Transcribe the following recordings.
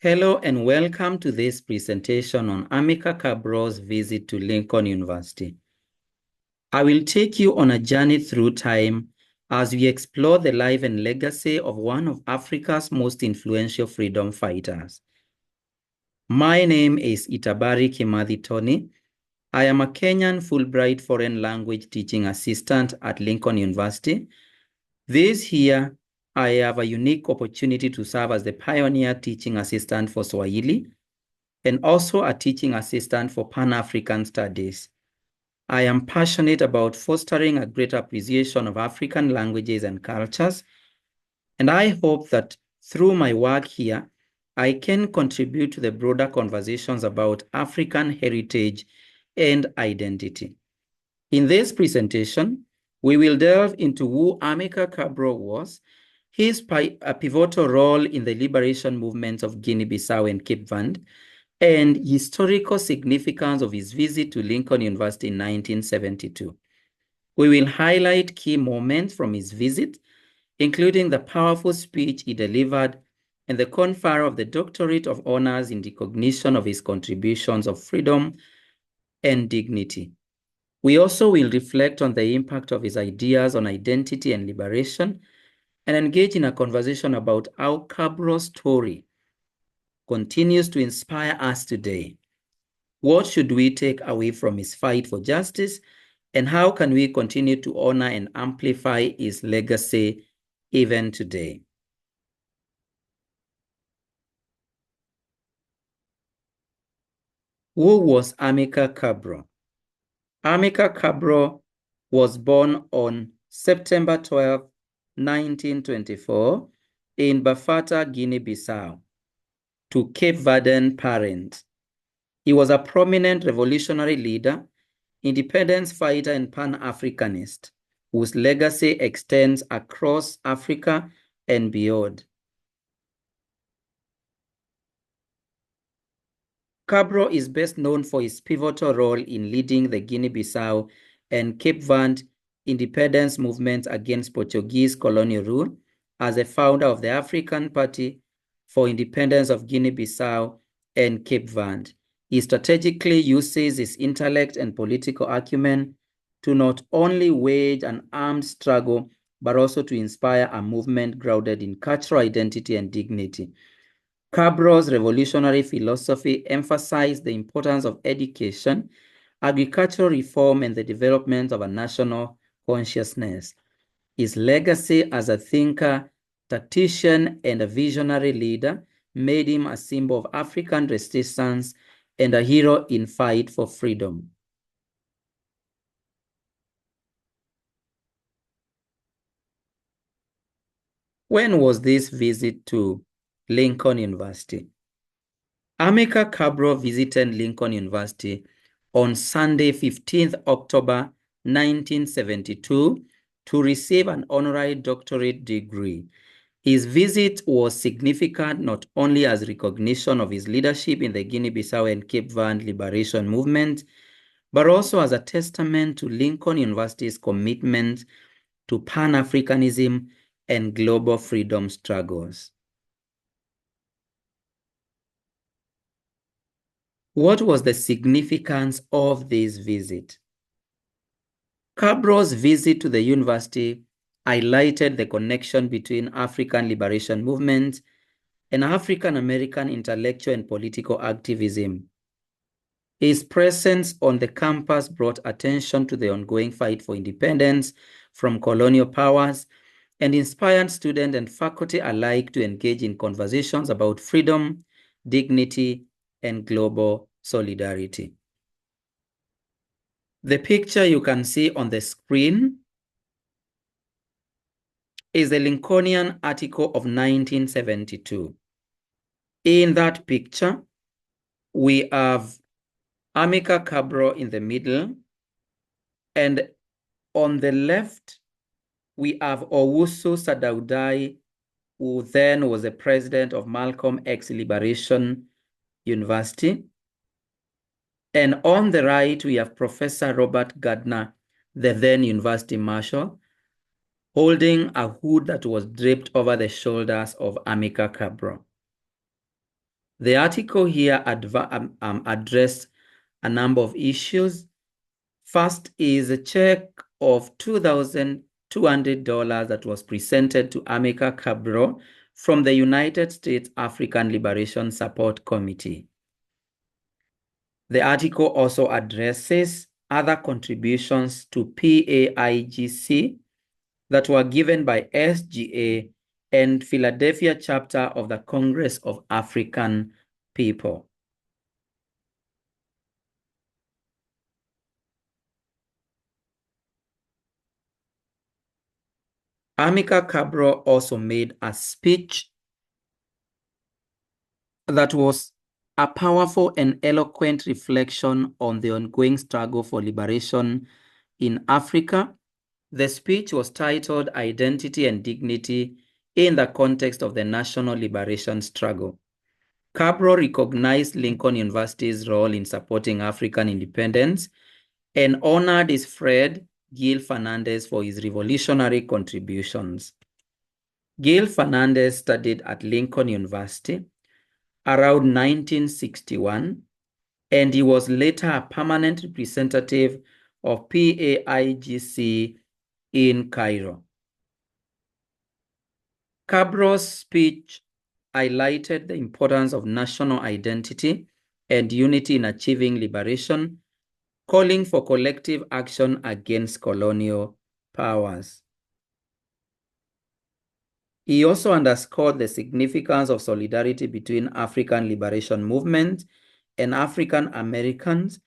Hello and welcome to this presentation on Amílcar Cabral's visit to Lincoln University. I will take you on a journey through time as we explore the life and legacy of one of Africa's most influential freedom fighters. My name is Itabari Kimathi Tony. I am a Kenyan Fulbright Foreign Language Teaching Assistant at Lincoln University. This year, I have a unique opportunity to serve as the pioneer teaching assistant for Swahili and also a teaching assistant for Pan-African Studies. I am passionate about fostering a greater appreciation of African languages and cultures, and I hope that through my work here, I can contribute to the broader conversations about African heritage and identity. In this presentation, we will delve into who Amílcar Cabral was, his pivotal role in the liberation movements of Guinea-Bissau and Cape Verde, and historical significance of his visit to Lincoln University in 1972. We will highlight key moments from his visit, including the powerful speech he delivered and the confer of the Doctorate of Honors in recognition of his contributions of freedom and dignity. We also will reflect on the impact of his ideas on identity and liberation and engage in a conversation about how Cabral's story continues to inspire us today. What should we take away from his fight for justice, and how can we continue to honor and amplify his legacy even today? Who was Amílcar Cabral? Amílcar Cabral was born on September 12, 1924 in Bafata, Guinea-Bissau, to Cape Verdean parents. He was a prominent revolutionary leader, independence fighter, and Pan-Africanist, whose legacy extends across Africa and beyond. Cabral is best known for his pivotal role in leading the Guinea-Bissau and Cape Verde independence movements against Portuguese colonial rule as a founder of the African Party for Independence of Guinea-Bissau and Cape Verde. He strategically uses his intellect and political acumen to not only wage an armed struggle, but also to inspire a movement grounded in cultural identity and dignity. Cabral's revolutionary philosophy emphasized the importance of education, agricultural reform, and the development of a national consciousness. His legacy as a thinker, tactician, and a visionary leader made him a symbol of African resistance and a hero in fight for freedom. When was this visit to Lincoln University? Amílcar Cabral visited Lincoln University on Sunday, 15th October 1972 to receive an honorary doctorate degree. His visit was significant not only as recognition of his leadership in the Guinea-Bissau and Cape Verde liberation movement, but also as a testament to Lincoln University's commitment to Pan-Africanism and global freedom struggles. What was the significance of this visit? Cabral's visit to the university highlighted the connection between African liberation movement and African-American intellectual and political activism. His presence on the campus brought attention to the ongoing fight for independence from colonial powers and inspired students and faculty alike to engage in conversations about freedom, dignity, and global solidarity. The picture you can see on the screen is the Lincolnian article of 1972. In that picture, we have Amílcar Cabral in the middle, and on the left, we have Owusu Sadaudai, who then was the president of Malcolm X Liberation University. And on the right, we have Professor Robert Gardner, the then university marshal, holding a hood that was draped over the shoulders of Amílcar Cabral. The article here addressed a number of issues. First is a check of $2,200 that was presented to Amílcar Cabral from the United States African Liberation Support Committee. The article also addresses other contributions to PAIGC that were given by SGA and Philadelphia chapter of the Congress of African People. Amílcar Cabral also made a speech that was a powerful and eloquent reflection on the ongoing struggle for liberation in Africa. The speech was titled Identity and Dignity in the Context of the National Liberation Struggle. Cabral recognized Lincoln University's role in supporting African independence and honored his friend Gil Fernandez for his revolutionary contributions. Gil Fernandez studied at Lincoln University around 1961, and he was later a permanent representative of PAIGC in Cairo. Cabral's speech highlighted the importance of national identity and unity in achieving liberation, calling for collective action against colonial powers. He also underscored the significance of solidarity between African liberation movement and African Americans,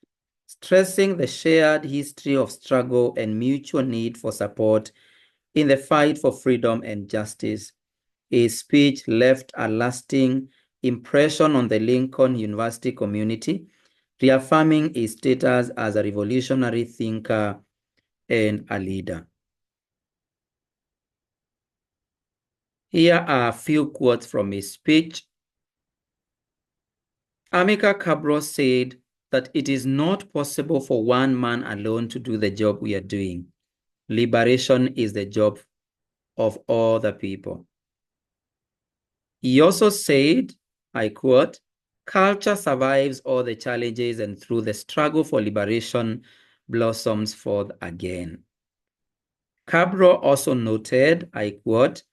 stressing the shared history of struggle and mutual need for support in the fight for freedom and justice. His speech left a lasting impression on the Lincoln University community, reaffirming his status as a revolutionary thinker and a leader. Here are a few quotes from his speech. Amílcar Cabral said that it is not possible for one man alone to do the job we are doing. Liberation is the job of all the people. He also said, I quote, "Culture survives all the challenges and through the struggle for liberation blossoms forth again." Cabral also noted, I quote,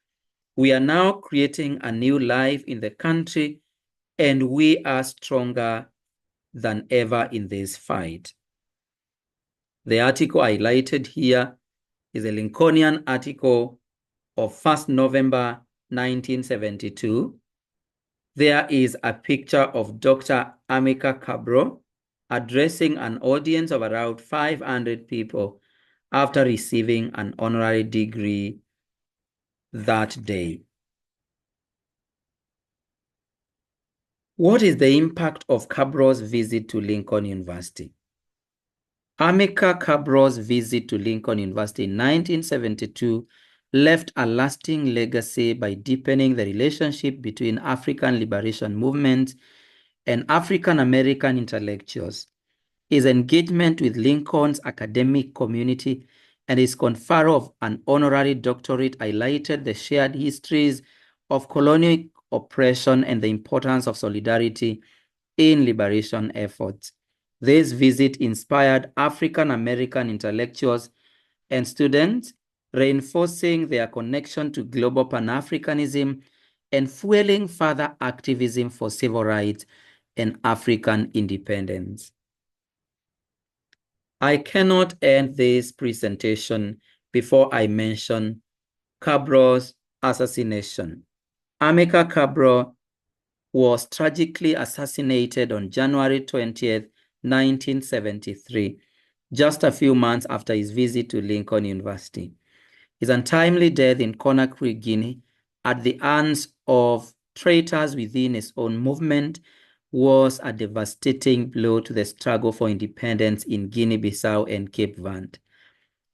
"We are now creating a new life in the country and we are stronger than ever in this fight." The article highlighted here is a Lincolnian article of 1st November 1972. There is a picture of Dr. Amílcar Cabral addressing an audience of around 500 people after receiving an honorary degree that day. What is the impact of Cabral's visit to Lincoln University? Amílcar Cabral's visit to Lincoln University in 1972 left a lasting legacy by deepening the relationship between African liberation movement and African American intellectuals. His engagement with Lincoln's academic community and his conferral of an honorary doctorate highlighted the shared histories of colonial oppression and the importance of solidarity in liberation efforts. This visit inspired African American intellectuals and students, reinforcing their connection to global Pan-Africanism and fueling further activism for civil rights and African independence. I cannot end this presentation before I mention Cabral's assassination. Amílcar Cabral was tragically assassinated on January 20th, 1973, just a few months after his visit to Lincoln University. His untimely death in Conakry, Guinea, at the hands of traitors within his own movement, was a devastating blow to the struggle for independence in Guinea-Bissau and Cape Verde.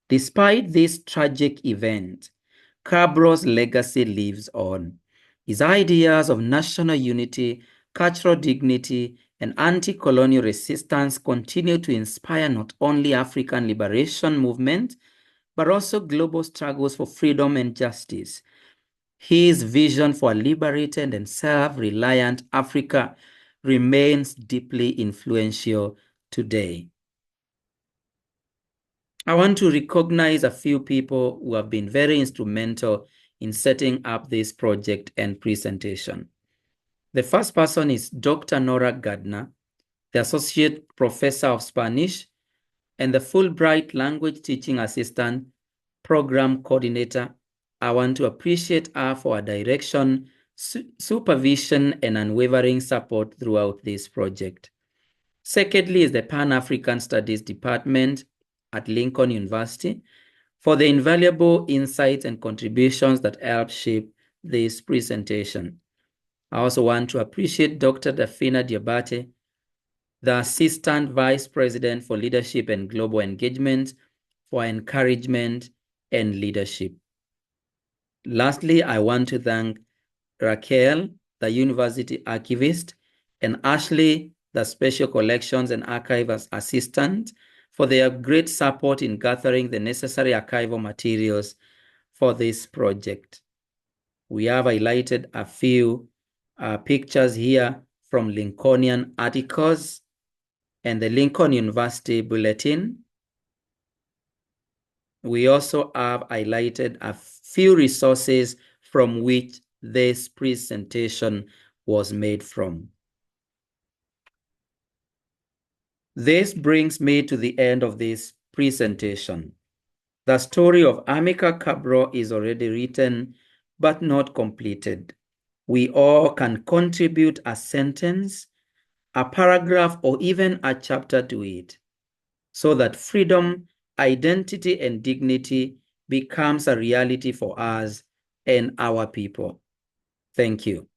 Despite this tragic event, Cabral's legacy lives on. His ideas of national unity, cultural dignity, and anti-colonial resistance continue to inspire not only African liberation movement, but also global struggles for freedom and justice. His vision for a liberated and self-reliant Africa remains deeply influential today. I want to recognize a few people who have been very instrumental in setting up this project and presentation. The first person is Dr. Nora Gardner, the Associate Professor of Spanish and the Fulbright Language Teaching Assistant Program Coordinator. I want to appreciate her for her direction, supervision, and unwavering support throughout this project. Secondly is the Pan-African Studies Department at Lincoln University for the invaluable insights and contributions that help shape this presentation. I also want to appreciate Dr. Dafina Diabate, the Assistant Vice President for Leadership and Global Engagement, for encouragement and leadership. Lastly, I want to thank Raquel, the University Archivist, and Ashley, the Special Collections and Archives Assistant, for their great support in gathering the necessary archival materials for this project. We have highlighted a few pictures here from Lincolnian articles and the Lincoln University Bulletin. We also have highlighted a few resources from which this presentation was made from. This brings me to the end of this presentation. The story of Amílcar Cabral is already written, but not completed. We all can contribute a sentence, a paragraph, or even a chapter to it, so that freedom, identity, and dignity becomes a reality for us and our people. Thank you.